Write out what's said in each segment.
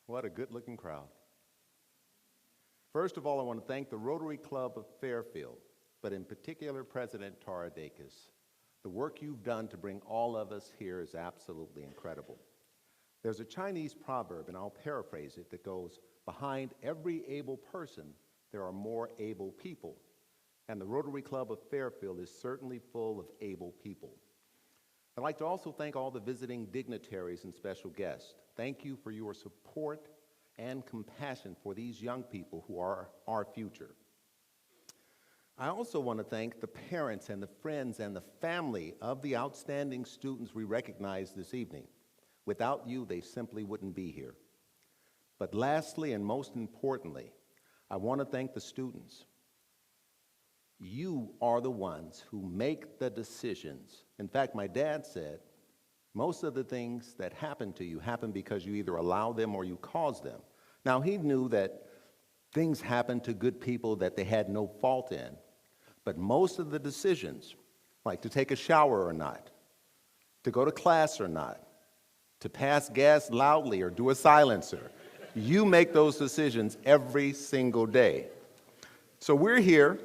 What a good-looking crowd. First of all, I want to thank the Rotary Club of Fairfield, but in particular, President Tara Dacus. The work you've done to bring all of us here is absolutely incredible. There's a Chinese proverb, and I'll paraphrase it, that goes, "Behind every able person, there are more able people." And the Rotary Club of Fairfield is certainly full of able people. I'd like to also thank all the visiting dignitaries and special guests. Thank you for your support and compassion for these young people who are our future. I also want to thank the parents and the friends and the family of the outstanding students we recognize this evening. Without you, they simply wouldn't be here. But lastly, and most importantly, I want to thank the students. You are the ones who make the decisions. In fact, my dad said, most of the things that happen to you happen because you either allow them or you cause them. Now, he knew that things happen to good people that they had no fault in, but most of the decisions, like to take a shower or not, to go to class or not, to pass gas loudly or do a silencer, you make those decisions every single day. So we're here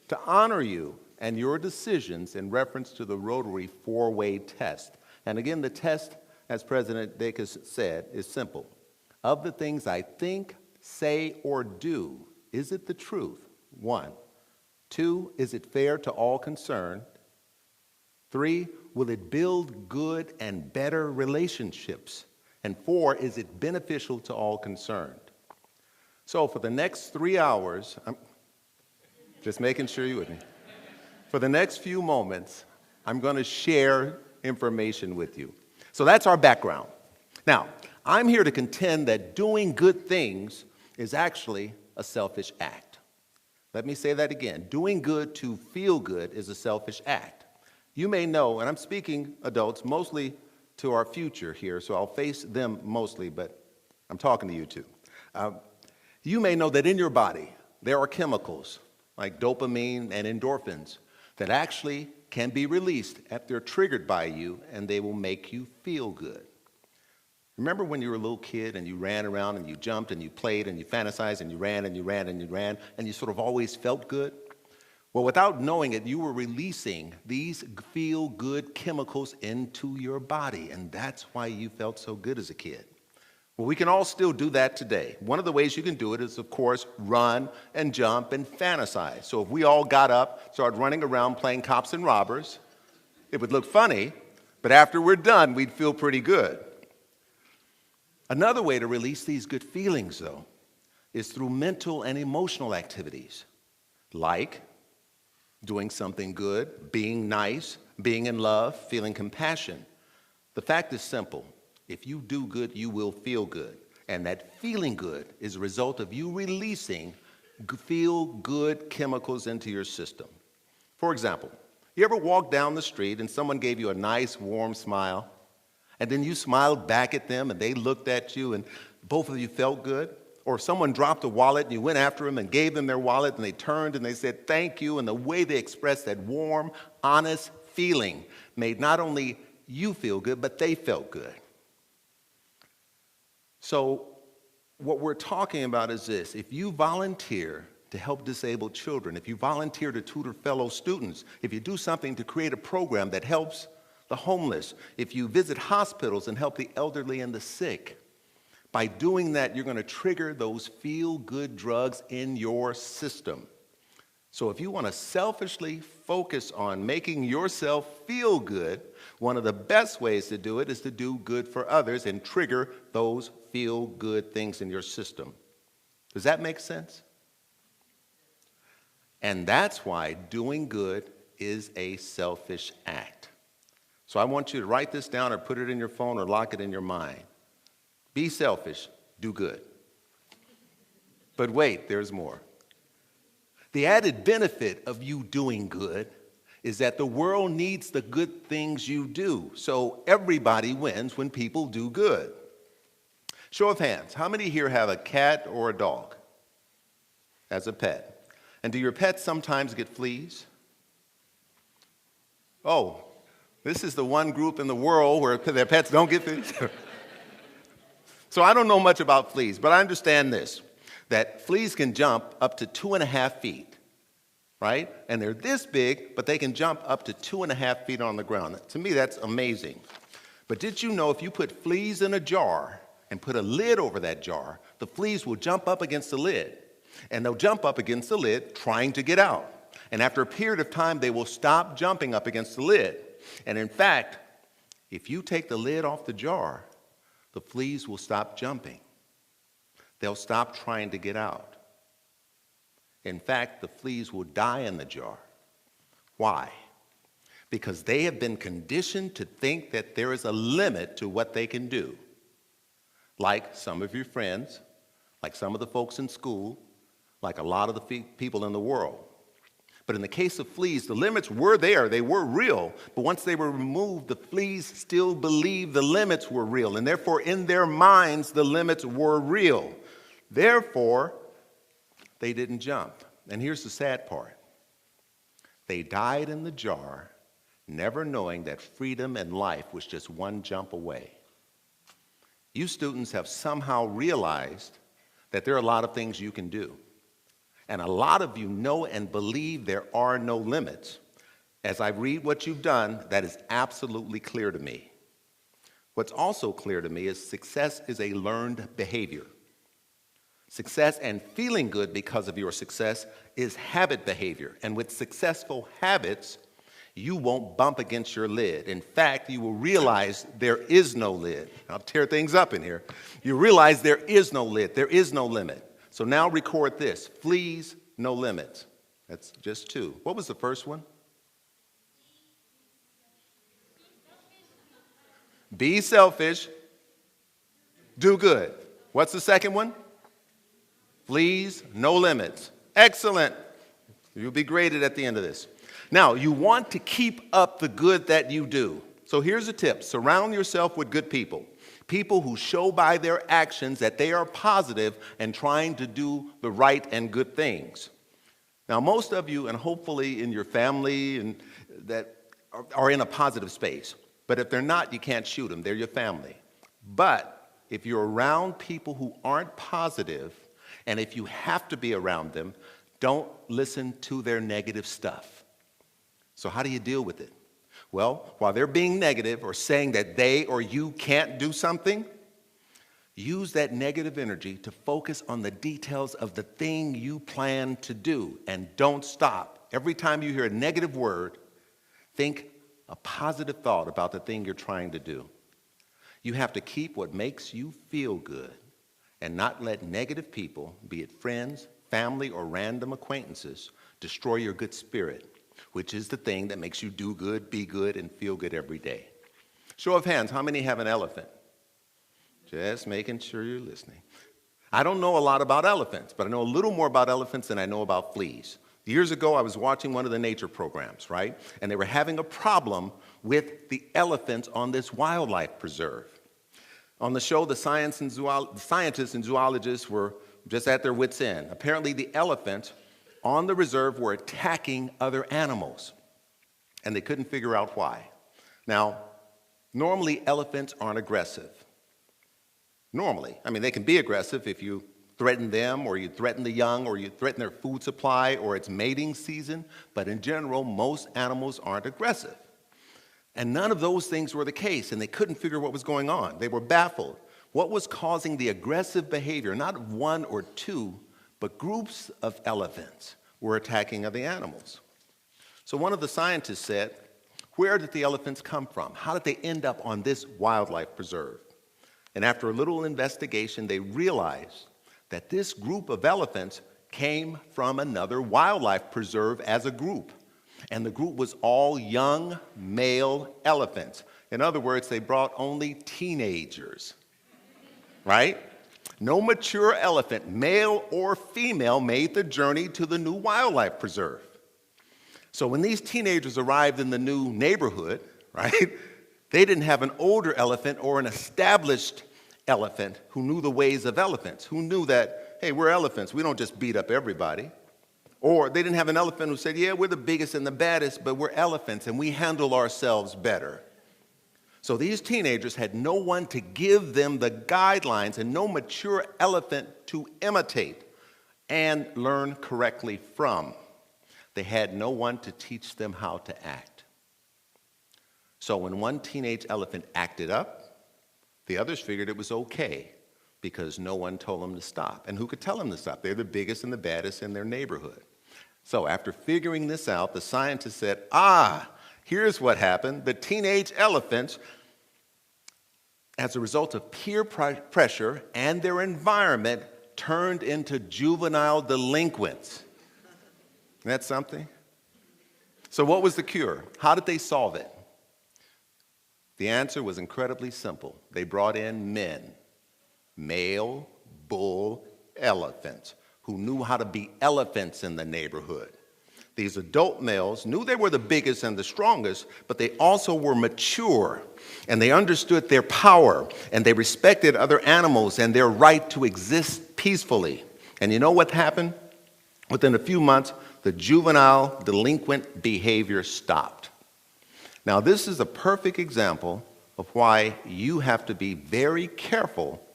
to honor you and your decisions in reference to the Rotary four-way test. And again, the test, as President Dacus said, is simple. Of the things I think, say, or do, is it the truth? 1. 2, is it fair to all concerned? 3, will it build good and better relationships? And 4, is it beneficial to all concerned? So for the next 3 hours, just making sure you're with me. For the next few moments, I'm going to share information with you. So that's our background. Now, I'm here to contend that doing good things is actually a selfish act. Let me say that again. Doing good to feel good is a selfish act. You may know, and I'm speaking adults mostly to our future here, so I'll face them mostly, but I'm talking to you too. You may know that in your body there are chemicals like dopamine and endorphins that actually can be released if they're triggered by you, and they will make you feel good. Remember when you were a little kid and you ran around and you jumped and you played and you fantasized and you ran and you ran and you ran and you sort of always felt good? Well, without knowing it, you were releasing these feel-good chemicals into your body, and that's why you felt so good as a kid. Well, we can all still do that today. One of the ways you can do it is, of course, run and jump and fantasize. So if we all got up, started running around playing cops and robbers, it would look funny, but after we're done, we'd feel pretty good. Another way to release these good feelings, though, is through mental and emotional activities, like doing something good, being nice, being in love, feeling compassion. The fact is simple. If you do good, you will feel good. And that feeling good is a result of you releasing feel-good chemicals into your system. For example, you ever walk down the street and someone gave you a nice, warm smile, and then you smiled back at them and they looked at you and both of you felt good? Or someone dropped a wallet and you went after them and gave them their wallet and they turned and they said thank you, and the way they expressed that warm, honest feeling made not only you feel good, but they felt good. So what we're talking about is this. If you volunteer to help disabled children, if you volunteer to tutor fellow students, if you do something to create a program that helps the homeless, if you visit hospitals and help the elderly and the sick, by doing that, you're going to trigger those feel-good drugs in your system. So if you want to selfishly focus on making yourself feel good, one of the best ways to do it is to do good for others and trigger those feel-good things in your system. Does that make sense? And that's why doing good is a selfish act. So I want you to write this down or put it in your phone or lock it in your mind. Be selfish, do good. But wait, there's more. The added benefit of you doing good is that the world needs the good things you do. So everybody wins when people do good. Show of hands, how many here have a cat or a dog as a pet? And do your pets sometimes get fleas? Oh, this is the one group in the world where their pets don't get fleas. So I don't know much about fleas, but I understand this, that fleas can jump up to 2.5 feet, right? And they're this big, but they can jump up to 2.5 feet on the ground. To me, that's amazing. But did you know if you put fleas in a jar and put a lid over that jar, the fleas will jump up against the lid. And they'll jump up against the lid trying to get out. And after a period of time, they will stop jumping up against the lid. And in fact, if you take the lid off the jar, the fleas will stop jumping. They'll stop trying to get out. In fact, the fleas will die in the jar. Why? Because they have been conditioned to think that there is a limit to what they can do. Like some of your friends, like some of the folks in school, like a lot of the people in the world. But in the case of fleas, the limits were there, they were real, but once they were removed, the fleas still believed the limits were real, and therefore in their minds, the limits were real. Therefore, they didn't jump. And here's the sad part. They died in the jar, never knowing that freedom and life was just one jump away. You students have somehow realized that there are a lot of things you can do. And a lot of you know and believe there are no limits. As I read what you've done, that is absolutely clear to me. What's also clear to me is success is a learned behavior. Success and feeling good because of your success is habit behavior. And with successful habits, you won't bump against your lid. In fact, you will realize there is no lid. I'll tear things up in here. You realize there is no lid. There is no limit. So now record this. Fleas, no limits. That's just two. What was the first one? Be selfish. Do good. What's the second one? Fleas, no limits. Excellent. You'll be graded at the end of this. Now, you want to keep up the good that you do. So here's a tip. Surround yourself with good people. People who show by their actions that they are positive and trying to do the right and good things. Now, most of you, and hopefully in your family, and that are in a positive space. But if they're not, you can't shoot them. They're your family. But if you're around people who aren't positive, and if you have to be around them, don't listen to their negative stuff. So how do you deal with it? Well, while they're being negative or saying that they or you can't do something, use that negative energy to focus on the details of the thing you plan to do, and don't stop. Every time you hear a negative word, think a positive thought about the thing you're trying to do. You have to keep what makes you feel good and not let negative people, be it friends, family, or random acquaintances, destroy your good spirit, which is the thing that makes you do good, be good, and feel good every day. Show of hands, how many have an elephant? Just making sure you're listening. I don't know a lot about elephants, but I know a little more about elephants than I know about fleas. Years ago, I was watching one of the nature programs, right? And they were having a problem with the elephants on this wildlife preserve. On the show, the scientists and zoologists were just at their wits' end. Apparently, the elephants on the reserve were attacking other animals, and they couldn't figure out why. Now, normally elephants aren't aggressive. Normally. I mean, they can be aggressive if you threaten them, or you threaten the young, or you threaten their food supply, or it's mating season, but in general, most animals aren't aggressive. And none of those things were the case, and they couldn't figure what was going on. They were baffled. What was causing the aggressive behavior, not of one or two, but groups of elephants were attacking other animals. So one of the scientists said, where did the elephants come from? How did they end up on this wildlife preserve? And after a little investigation, they realized that this group of elephants came from another wildlife preserve as a group. And the group was all young male elephants. In other words, they brought only teenagers, right? No mature elephant, male or female, made the journey to the new wildlife preserve. So when these teenagers arrived in the new neighborhood, right, they didn't have an older elephant or an established elephant who knew the ways of elephants, who knew that, hey, we're elephants, we don't just beat up everybody. Or they didn't have an elephant who said, yeah, we're the biggest and the baddest, but we're elephants and we handle ourselves better. So these teenagers had no one to give them the guidelines and no mature elephant to imitate and learn correctly from. They had no one to teach them how to act. So when one teenage elephant acted up, the others figured it was okay because no one told them to stop. And who could tell them to stop? They're the biggest and the baddest in their neighborhood. So after figuring this out, the scientists said, here's what happened. The teenage elephants, as a result of peer pressure and their environment, turned into juvenile delinquents. Isn't that something? So what was the cure? How did they solve it? The answer was incredibly simple. They brought in men, male bull elephants, who knew how to be elephants in the neighborhood. These adult males knew they were the biggest and the strongest, but they also were mature, and they understood their power, and they respected other animals and their right to exist peacefully. And you know what happened? Within a few months, the juvenile delinquent behavior stopped. Now, this is a perfect example of why you have to be very careful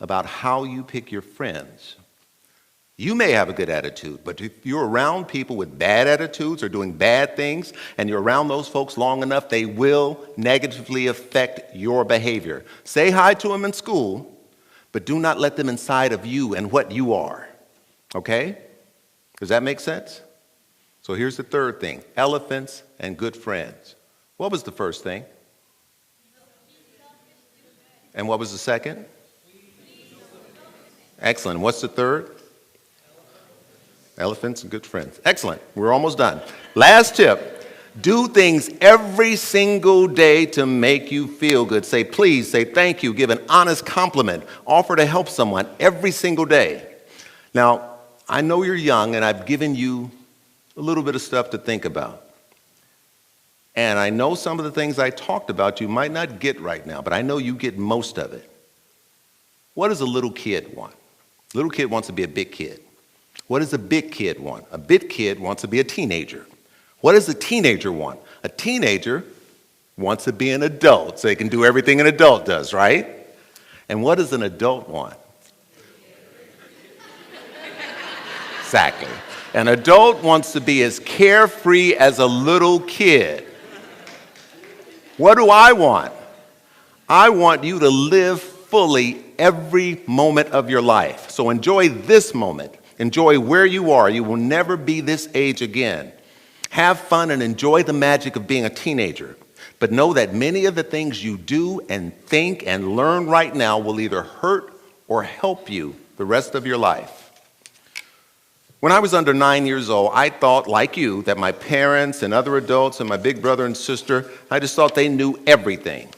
about how you pick your friends. You may have a good attitude, but if you're around people with bad attitudes or doing bad things, and you're around those folks long enough, they will negatively affect your behavior. Say hi to them in school, but do not let them inside of you and what you are. Okay? Does that make sense? So here's the third thing, elephants and good friends. What was the first thing? And what was the second? Excellent. What's the third? Elephants and good friends. Excellent. We're almost done. Last tip. Do things every single day to make you feel good. Say please, say thank you, give an honest compliment, offer to help someone every single day. Now, I know you're young and I've given you a little bit of stuff to think about. And I know some of the things I talked about you might not get right now, but I know you get most of it. What does a little kid want? A little kid wants to be a big kid. What does a big kid want? A big kid wants to be a teenager. What does a teenager want? A teenager wants to be an adult so they can do everything an adult does, right? And what does an adult want? Exactly. An adult wants to be as carefree as a little kid. What do I want? I want you to live fully every moment of your life. So enjoy this moment. Enjoy where you are. You will never be this age again. Have fun and enjoy the magic of being a teenager. But know that many of the things you do and think and learn right now will either hurt or help you the rest of your life. When I was under 9 years old, I thought, like you, that my parents and other adults and my big brother and sister, I just thought they knew everything.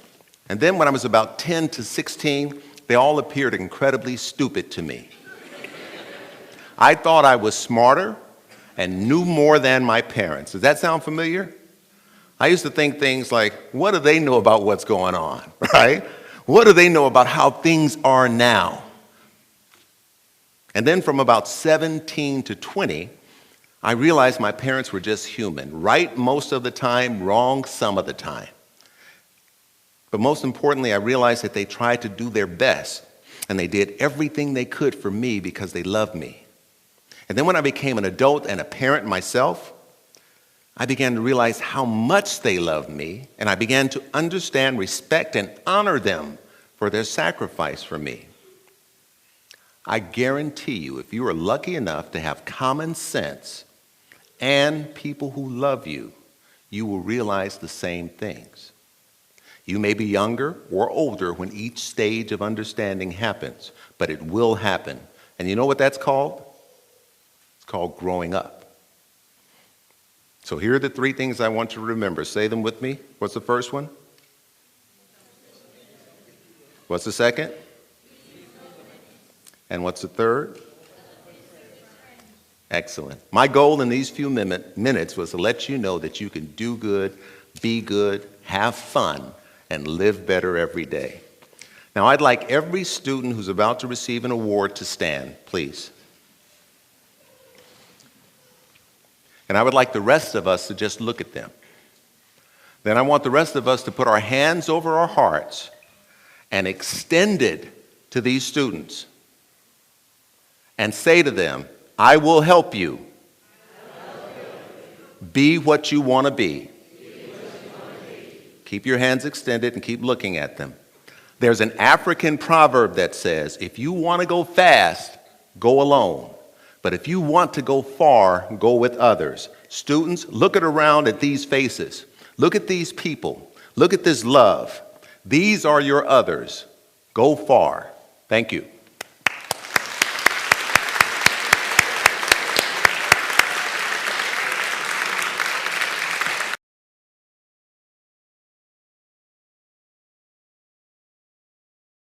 And then when I was about 10 to 16, they all appeared incredibly stupid to me. I thought I was smarter and knew more than my parents. Does that sound familiar? I used to think things like, what do they know about what's going on, right? What do they know about how things are now? And then from about 17 to 20, I realized my parents were just human, right most of the time, wrong some of the time. But most importantly, I realized that they tried to do their best, and they did everything they could for me because they loved me. And then when I became an adult and a parent myself, I began to realize how much they loved me, and I began to understand, respect, and honor them for their sacrifice for me. I guarantee you, if you are lucky enough to have common sense and people who love you, you will realize the same things. You may be younger or older when each stage of understanding happens, but it will happen. And you know what that's called? It's called growing up. So here are the three things I want you to remember. Say them with me. What's the first one? What's the second? And what's the third? Excellent. My goal in these few minutes was to let you know that you can do good, be good, have fun, and live better every day. Now, I'd like every student who's about to receive an award to stand, please. And I would like the rest of us to just look at them. Then I want the rest of us to put our hands over our hearts and extend it to these students and say to them, I will help you be what you want to be. Keep your hands extended and keep looking at them. There's an African proverb that says, if you want to go fast, go alone. But if you want to go far, go with others. Students, look around at these faces. Look at these people. Look at this love. These are your others. Go far. Thank you.